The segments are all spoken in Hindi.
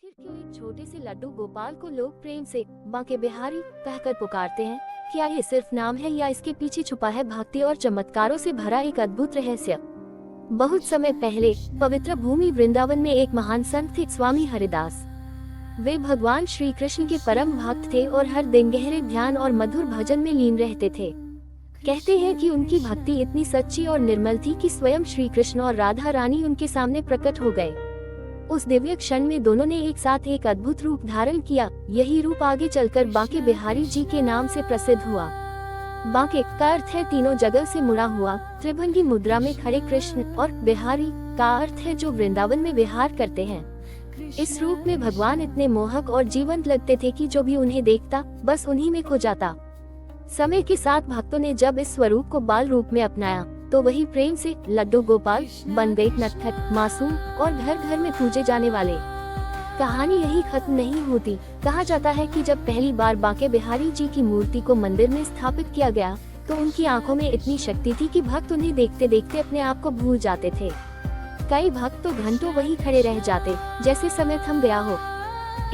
आखिर क्यों एक छोटे से लड्डू गोपाल को लोग प्रेम से बांके बिहारी कहकर पुकारते हैं? क्या ये सिर्फ नाम है या इसके पीछे छुपा है भक्ति और चमत्कारों से भरा एक अद्भुत रहस्य? बहुत समय पहले पवित्र भूमि वृंदावन में एक महान संत थे, स्वामी हरिदास। वे भगवान श्री कृष्ण के परम भक्त थे और हर दिन गहरे ध्यान और मधुर भजन में लीन रहते थे। कहते हैं कि उनकी भक्ति इतनी सच्ची और निर्मल थी कि स्वयं श्री कृष्ण और राधा रानी उनके सामने प्रकट हो गए। उस दिव्य क्षण में दोनों ने एक साथ एक अद्भुत रूप धारण किया। यही रूप आगे चलकर बांके बिहारी जी के नाम से प्रसिद्ध हुआ। बांके का अर्थ है तीनों जगह से मुड़ा हुआ, त्रिभंगी मुद्रा में खड़े कृष्ण, और बिहारी का अर्थ है जो वृंदावन में विहार करते हैं। इस रूप में भगवान इतने मोहक और जीवंत लगते थे कि जो भी उन्हें देखता बस उन्हीं में खो जाता। समय के साथ भक्तों ने जब इस स्वरूप को बाल रूप में अपनाया तो वही प्रेम से लड्डू गोपाल बन गए, नटखट, मासूम और घर घर में पूजे जाने वाले। कहानी यही खत्म नहीं होती। कहा जाता है कि जब पहली बार बांके बिहारी जी की मूर्ति को मंदिर में स्थापित किया गया तो उनकी आंखों में इतनी शक्ति थी कि भक्त उन्हें देखते देखते अपने आप को भूल जाते थे। कई भक्त तो घंटों वहीं खड़े रह जाते, जैसे समय थम गया हो।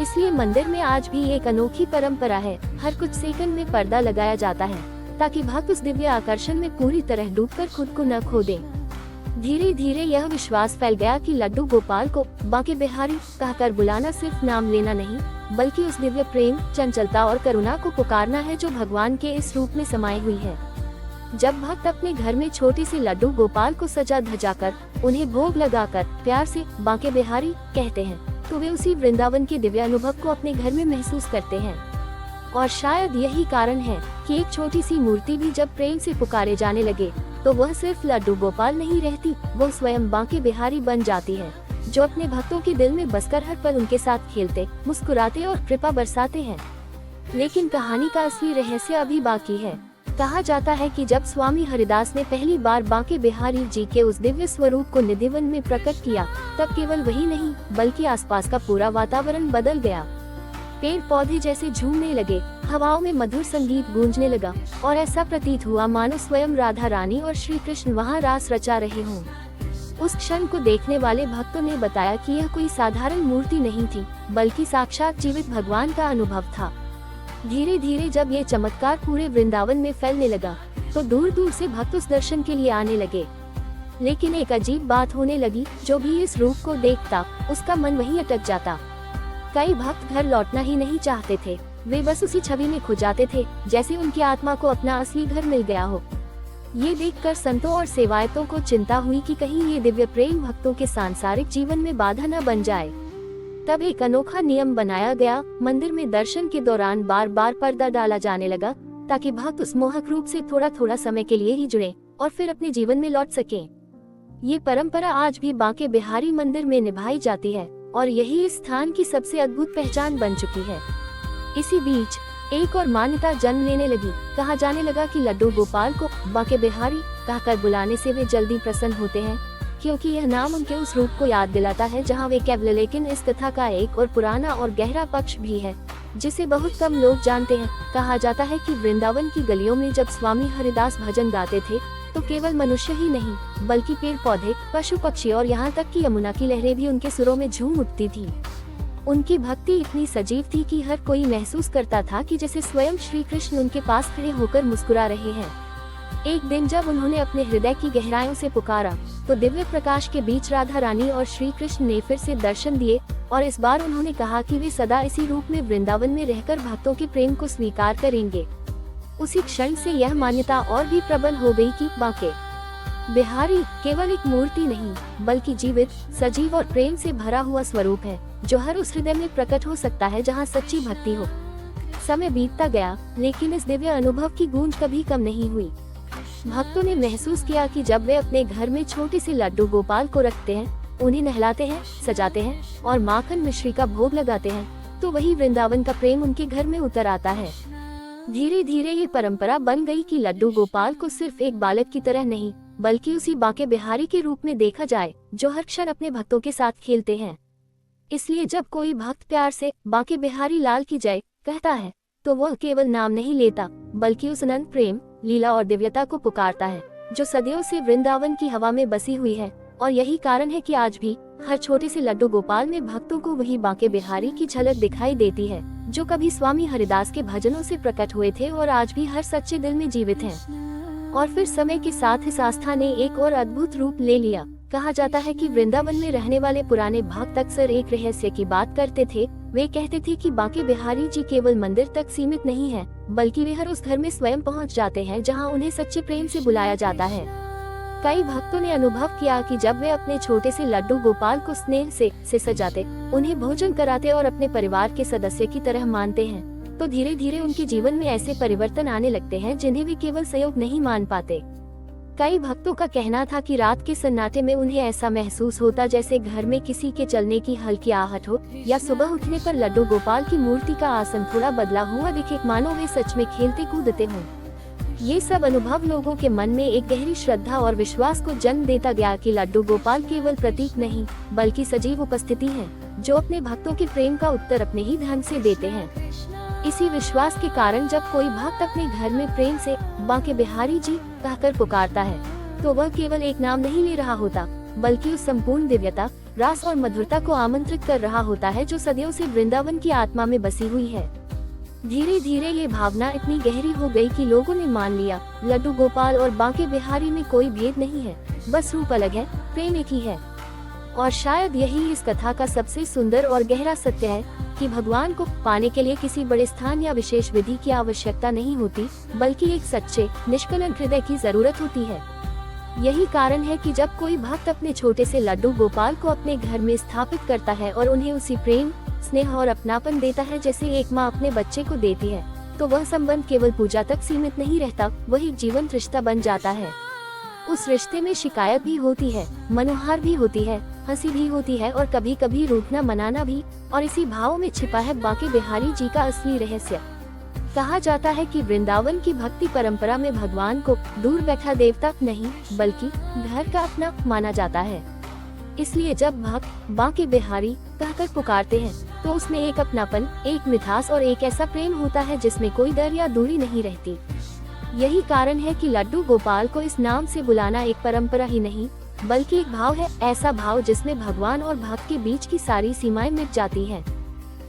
इसलिए मंदिर में आज भी एक अनोखी परंपरा है। हर कुछ सेकंड में पर्दा लगाया जाता है ताकि भक्त उस दिव्य आकर्षण में पूरी तरह डूबकर खुद को न खो दे। धीरे धीरे यह विश्वास फैल गया कि लड्डू गोपाल को बांके बिहारी कहकर बुलाना सिर्फ नाम लेना नहीं, बल्कि उस दिव्य प्रेम, चंचलता और करुणा को पुकारना है जो भगवान के इस रूप में समाई हुई है। जब भक्त अपने घर में छोटी सी लड्डू गोपाल को सजा धजाकर, उन्हें भोग लगाकर प्यार से बांके बिहारी कहते हैं, तो वे उसी वृंदावन के दिव्य अनुभव को अपने घर में महसूस करते हैं। और शायद यही कारण है कि एक छोटी सी मूर्ति भी जब प्रेम से पुकारे जाने लगे तो वह सिर्फ लड्डू गोपाल नहीं रहती, वो स्वयं बांके बिहारी बन जाती है, जो अपने भक्तों के दिल में बसकर हर पल उनके साथ खेलते, मुस्कुराते और कृपा बरसाते हैं। लेकिन कहानी का असली रहस्य अभी बाकी है। कहा जाता है कि जब स्वामी हरिदास ने पहली बार बांके बिहारी जी के उस दिव्य स्वरूप को निधिवन में प्रकट किया, तब केवल वही नहीं बल्कि आसपास का पूरा वातावरण बदल गया। पेड़ पौधे जैसे झूमने लगे, हवाओं में मधुर संगीत गूंजने लगा और ऐसा प्रतीत हुआ मानो स्वयं राधा रानी और श्री कृष्ण वहाँ रास रचा रहे हों। उस क्षण को देखने वाले भक्तों ने बताया कि यह कोई साधारण मूर्ति नहीं थी, बल्कि साक्षात जीवित भगवान का अनुभव था। धीरे धीरे जब ये चमत्कार पूरे वृंदावन में फैलने लगा तो दूर दूर से भक्त उस दर्शन के लिए आने लगे। लेकिन एक अजीब बात होने लगी, जो भी इस रूप को देखता उसका मन वहीं अटक जाता। कई भक्त घर लौटना ही नहीं चाहते थे, वे बस उसी छवि में खो जाते थे, जैसे उनकी आत्मा को अपना असली घर मिल गया हो। ये देखकर संतों और सेवायतों को चिंता हुई कि कहीं ये दिव्य प्रेम भक्तों के सांसारिक जीवन में बाधा न बन जाए। तब एक अनोखा नियम बनाया गया। मंदिर में दर्शन के दौरान बार बार पर्दा डाला जाने लगा ताकि भक्त उस मोहक रूप से थोड़ा थोड़ा समय के लिए ही जुड़े और फिर अपने जीवन में लौट सकें। ये परंपरा आज भी बांके बिहारी मंदिर में निभाई जाती है और यही इस स्थान की सबसे अद्भुत पहचान बन चुकी है। इसी बीच एक और मान्यता जन्म लेने लगी। कहा जाने लगा कि लड्डू गोपाल को बांके बिहारी कहकर बुलाने से वे जल्दी प्रसन्न होते हैं, क्योंकि यह नाम उनके उस रूप को याद दिलाता है जहां वे केवल। लेकिन इस कथा का एक और पुराना और गहरा पक्ष भी है जिसे बहुत कम लोग जानते हैं। कहा जाता है कि वृंदावन की गलियों में जब स्वामी हरिदास भजन गाते थे तो केवल मनुष्य ही नहीं बल्कि पेड़ पौधे, पशु पक्षी और यहाँ तक कि यमुना की लहरें भी उनके सुरों में झूम उठती थी। उनकी भक्ति इतनी सजीव थी कि हर कोई महसूस करता था कि जैसे स्वयं श्री कृष्ण उनके पास खड़े होकर मुस्कुरा रहे हैं। एक दिन जब उन्होंने अपने हृदय की गहराइयों से पुकारा तो दिव्य प्रकाश के बीच राधा रानी और श्री कृष्ण ने फिर से दर्शन दिए और इस बार उन्होंने कहा कि वे सदा इसी रूप में वृंदावन में रहकर भक्तों के प्रेम को स्वीकार करेंगे। उसी क्षण से यह मान्यता और भी प्रबल हो गई कि बांके बिहारी केवल एक मूर्ति नहीं बल्कि जीवित, सजीव और प्रेम से भरा हुआ स्वरूप है, जो हर उस हृदय में प्रकट हो सकता है जहां सच्ची भक्ति हो। समय बीतता गया लेकिन इस दिव्य अनुभव की गूंज कभी कम नहीं हुई। भक्तों ने महसूस किया कि जब वे अपने घर में छोटे से लड्डू गोपाल को रखते हैं, उन्हें नहलाते हैं, सजाते हैं और माखन मिश्री का भोग लगाते हैं, तो वही वृंदावन का प्रेम उनके घर में उतर आता है। धीरे धीरे ये परंपरा बन गई कि लड्डू गोपाल को सिर्फ एक बालक की तरह नहीं बल्कि उसी बांके बिहारी के रूप में देखा जाए जो हर क्षण अपने भक्तों के साथ खेलते हैं। इसलिए जब कोई भक्त प्यार से बांके बिहारी लाल की जय कहता है तो वह केवल नाम नहीं लेता बल्कि उस अनंत प्रेम, लीला और दिव्यता को पुकारता है जो सदियों से वृंदावन की हवा में बसी हुई है। और यही कारण है कि आज भी हर छोटे से लड्डू गोपाल में भक्तों को वही बांके बिहारी की झलक दिखाई देती है, जो कभी स्वामी हरिदास के भजनों से प्रकट हुए थे और आज भी हर सच्चे दिल में जीवित हैं। और फिर समय के साथ इस आस्था ने एक और अद्भुत रूप ले लिया। कहा जाता है कि वृंदावन में रहने वाले पुराने भक्त अक्सर एक रहस्य की बात करते थे। वे कहते थे कि बांके बिहारी जी केवल मंदिर तक सीमित नहीं है, बल्कि वे हर उस घर में स्वयं पहुंच जाते हैं जहां उन्हें सच्चे प्रेम से बुलाया जाता है। कई भक्तों ने अनुभव किया कि जब वे अपने छोटे से लड्डू गोपाल को स्नेह से सजाते, उन्हें भोजन कराते और अपने परिवार के सदस्य की तरह मानते हैं, तो धीरे धीरे उनके जीवन में ऐसे परिवर्तन आने लगते हैं जिन्हें वे केवल संयोग नहीं मान पाते। कई भक्तों का कहना था कि रात के सन्नाटे में उन्हें ऐसा महसूस होता जैसे घर में किसी के चलने की हल्की आहट हो, या सुबह उठने पर लड्डू गोपाल की मूर्ति का आसन थोड़ा बदला हुआ दिखे, मानो वे सच में खेलते कूदते हों। ये सब अनुभव लोगों के मन में एक गहरी श्रद्धा और विश्वास को जन्म देता गया कि लड्डू गोपाल केवल प्रतीक नहीं, बल्कि सजीव उपस्थिति है, जो अपने भक्तों के प्रेम का उत्तर अपने ही ढंग से देते हैं। इसी विश्वास के कारण जब कोई भक्त अपने घर में प्रेम से बांके बिहारी जी कहकर पुकारता है, तो वह केवल एक नाम नहीं ले रहा होता, बल्कि उस संपूर्ण दिव्यता, रास और मधुरता को आमंत्रित कर रहा होता है जो सदियों से वृंदावन की आत्मा में बसी हुई है। धीरे धीरे ये भावना इतनी गहरी हो गई कि लोगों ने मान लिया, लड्डू गोपाल और बांके बिहारी में कोई भेद नहीं है, बस रूप अलग है, प्रेम एक ही है। और शायद यही इस कथा का सबसे सुंदर और गहरा सत्य है कि भगवान को पाने के लिए किसी बड़े स्थान या विशेष विधि की आवश्यकता नहीं होती, बल्कि एक सच्चे निष्कलंक हृदय की जरूरत होती है। यही कारण है कि जब कोई भक्त अपने छोटे से लड्डू गोपाल को अपने घर में स्थापित करता है और उन्हें उसी प्रेम, स्नेह और अपनापन देता है जैसे एक माँ अपने बच्चे को देती है, तो वह संबंध केवल पूजा तक सीमित नहीं रहता, वह एक जीवंत रिश्ता बन जाता है। उस रिश्ते में शिकायत भी होती है, मनोहार भी होती है, हंसी भी होती है और कभी कभी रूठना मनाना भी, और इसी भाव में छिपा है बांके बिहारी जी का असली रहस्य। कहा जाता है कि वृंदावन की भक्ति परंपरा में भगवान को दूर बैठा देवता नहीं, बल्कि घर का अपना माना जाता है। इसलिए जब भक्त बांके बिहारी कहकर पुकारते हैं, तो उसमें एक अपनापन, एक मिठास और एक ऐसा प्रेम होता है जिसमें कोई डर या दूरी नहीं रहती। यही कारण है कि लड्डू गोपाल को इस नाम से बुलाना एक परंपरा ही नहीं, बल्कि एक भाव है, ऐसा भाव जिसमें भगवान और भक्त के बीच की सारी सीमाएं मिट जाती हैं।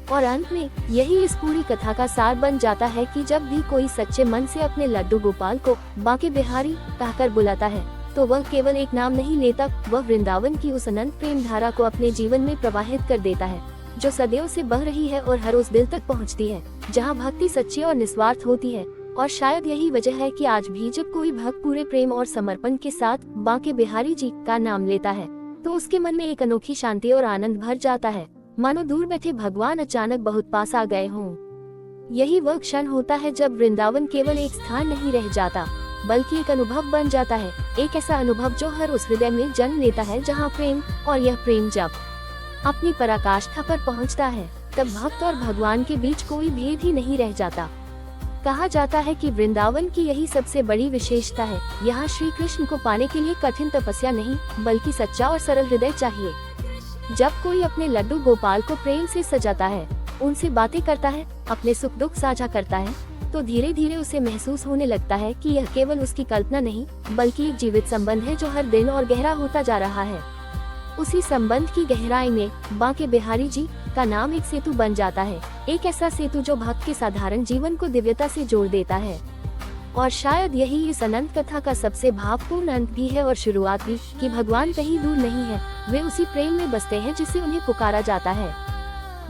और अंत में यही इस पूरी कथा का सार बन जाता है कि जब भी कोई सच्चे मन से अपने लड्डू गोपाल को बांके बिहारी कहकर बुलाता है, तो वह केवल एक नाम नहीं लेता, वह वृंदावन की उस अनंत प्रेम धारा को अपने जीवन में प्रवाहित कर देता है, जो सदियों से बह रही है और हर उस दिल तक पहुंचती है जहां भक्ति सच्ची और निस्वार्थ होती है। और शायद यही वजह है कि आज भी जब कोई भक्त पूरे प्रेम और समर्पण के साथ बांके बिहारी जी का नाम लेता है, तो उसके मन में एक अनोखी शांति और आनंद भर जाता है, मानो दूर बैठे भगवान अचानक बहुत पास आ गए हों। यही वह क्षण होता है जब वृंदावन केवल एक स्थान नहीं रह जाता, बल्कि एक अनुभव बन जाता है, एक ऐसा अनुभव जो हर उस हृदय में जन्म लेता है जहाँ प्रेम, और यह प्रेम जब अपनी पराकाष्ठा पर पहुँचता है, तब भक्त और भगवान के बीच कोई भेद ही नहीं रह जाता। कहा जाता है कि वृंदावन की यही सबसे बड़ी विशेषता है, यहाँ श्री कृष्ण को पाने के लिए कठिन तपस्या नहीं, बल्कि सच्चा और सरल हृदय चाहिए। जब कोई अपने लड्डू गोपाल को प्रेम से सजाता है, उनसे बातें करता है, अपने सुख दुख साझा करता है, तो धीरे धीरे उसे महसूस होने लगता है कि यह केवल उसकी कल्पना नहीं, बल्कि एक जीवित संबंध है जो हर दिन और गहरा होता जा रहा है। उसी संबंध की गहराई में बांके बिहारी जी का नाम एक सेतु बन जाता है, एक ऐसा सेतु जो भक्त के साधारण जीवन को दिव्यता से जोड़ देता है। और शायद यही इस अनंत कथा का सबसे भावपूर्ण अंत भी है और शुरुआत भी, कि भगवान कहीं दूर नहीं है, वे उसी प्रेम में बसते हैं जिसे उन्हें पुकारा जाता है।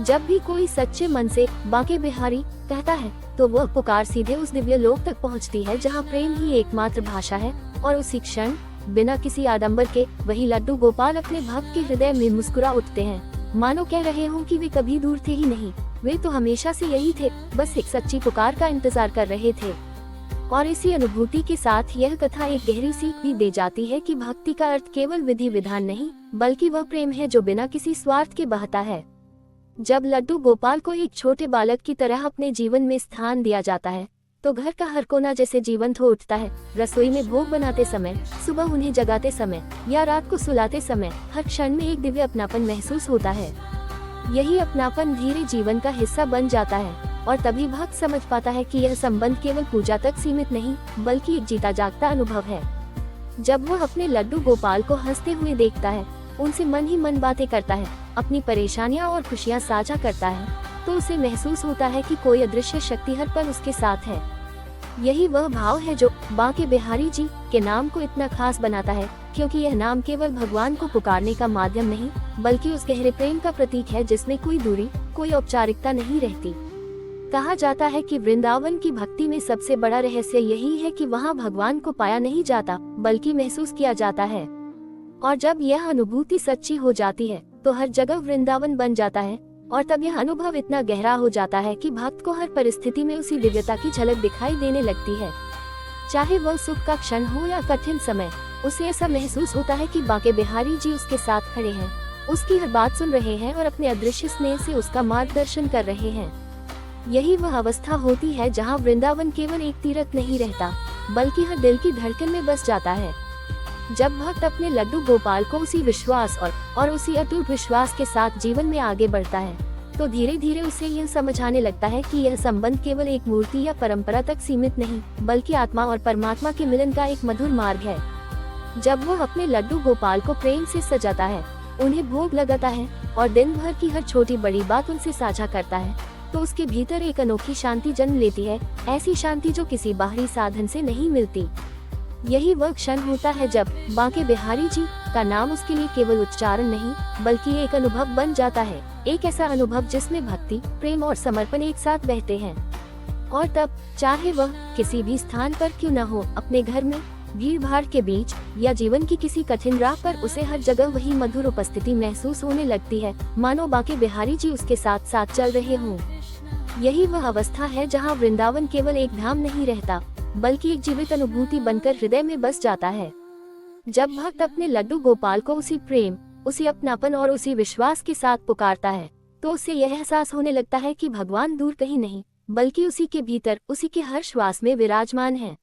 जब भी कोई सच्चे मन से बांके बिहारी कहता है, तो वह पुकार सीधे उस दिव्य लोक तक पहुंचती है जहां प्रेम ही एकमात्र भाषा है। और उसी क्षण बिना किसी आडंबर के वही लड्डू गोपाल अपने भक्त के हृदय में मुस्कुरा उठते हैं, मानो कह रहे हों कि वे कभी दूर थे ही नहीं, वे तो हमेशा से यही थे, बस एक सच्ची पुकार का इंतजार कर रहे थे। और इसी अनुभूति के साथ यह कथा एक गहरी सीख भी दे जाती है कि भक्ति का अर्थ केवल विधि विधान नहीं, बल्कि वह प्रेम है जो बिना किसी स्वार्थ के बहता है। जब लड्डू गोपाल को एक छोटे बालक की तरह अपने जीवन में स्थान दिया जाता है, तो घर का हर कोना जैसे जीवंत हो उठता है। रसोई में भोग बनाते समय, सुबह उन्हें जगाते समय या रात को सुलाते समय, हर क्षण में एक दिव्य अपनापन महसूस होता है। यही अपनापन धीरे जीवन का हिस्सा बन जाता है, और तभी भक्त समझ पाता है कि यह संबंध केवल पूजा तक सीमित नहीं, बल्कि एक जीता जागता अनुभव है। जब वह अपने लड्डू गोपाल को हंसते हुए देखता है, उनसे मन ही मन बातें करता है, अपनी परेशानियां और खुशियां साझा करता है, तो उसे महसूस होता है कि कोई अदृश्य शक्ति हर पल उसके साथ है। यही वह भाव है जो बांके बिहारी जी के नाम को इतना खास बनाता है, क्योंकि यह नाम केवल भगवान को पुकारने का माध्यम नहीं, बल्कि उस गहरे प्रेम का प्रतीक है जिसमें कोई दूरी, कोई औपचारिकता नहीं रहती। कहा जाता है कि वृंदावन की भक्ति में सबसे बड़ा रहस्य यही है कि वहाँ भगवान को पाया नहीं जाता, बल्कि महसूस किया जाता है। और जब यह अनुभूति सच्ची हो जाती है, तो हर जगह वृंदावन बन जाता है, और तब यह अनुभव इतना गहरा हो जाता है कि भक्त को हर परिस्थिति में उसी दिव्यता की झलक दिखाई देने लगती है। चाहे वह सुख का क्षण हो या कठिन समय, उसे ऐसा महसूस होता है कि बांके बिहारी जी उसके साथ खड़े हैं, उसकी हर बात सुन रहे हैं और अपने अदृश्य स्नेह से उसका मार्गदर्शन कर रहे हैं। यही वह अवस्था होती है जहाँ वृंदावन केवल एक तीर्थ नहीं रहता, बल्कि हर दिल की धड़कन में बस जाता है। जब भक्त अपने लड्डू गोपाल को उसी विश्वास और उसी अटूट विश्वास के साथ जीवन में आगे बढ़ता है, तो धीरे धीरे उसे यह समझ आने लगता है कि यह संबंध केवल एक मूर्ति या परंपरा तक सीमित नहीं, बल्कि आत्मा और परमात्मा के मिलन का एक मधुर मार्ग है। जब वो अपने लड्डू गोपाल को प्रेम से सजाता है, उन्हें भोग लगाता है और दिन भर की हर छोटी बड़ी बात उनसे साझा करता है, तो उसके भीतर एक अनोखी शांति जन्म लेती है, ऐसी शांति जो किसी बाहरी साधन से नहीं मिलती। यही वह क्षण होता है जब बांके बिहारी जी का नाम उसके लिए केवल उच्चारण नहीं, बल्कि एक अनुभव बन जाता है, एक ऐसा अनुभव जिसमें भक्ति, प्रेम और समर्पण एक साथ बहते हैं। और तब चाहे वह किसी भी स्थान पर क्यों न हो, अपने घर में, भीड़ भाड़ के बीच या जीवन की किसी कठिन राह पर, उसे हर जगह वही मधुर उपस्थिति महसूस होने लगती है, मानो बांके बिहारी जी उसके साथ साथ चल रहे हों। यही वह अवस्था है जहाँ वृंदावन केवल एक धाम नहीं रहता, बल्कि एक जीवित अनुभूति बनकर हृदय में बस जाता है। जब भक्त अपने लड्डू गोपाल को उसी प्रेम, उसी अपनापन और उसी विश्वास के साथ पुकारता है, तो उसे यह एहसास होने लगता है कि भगवान दूर कहीं नहीं, बल्कि उसी के भीतर, उसी के हर श्वास में विराजमान है।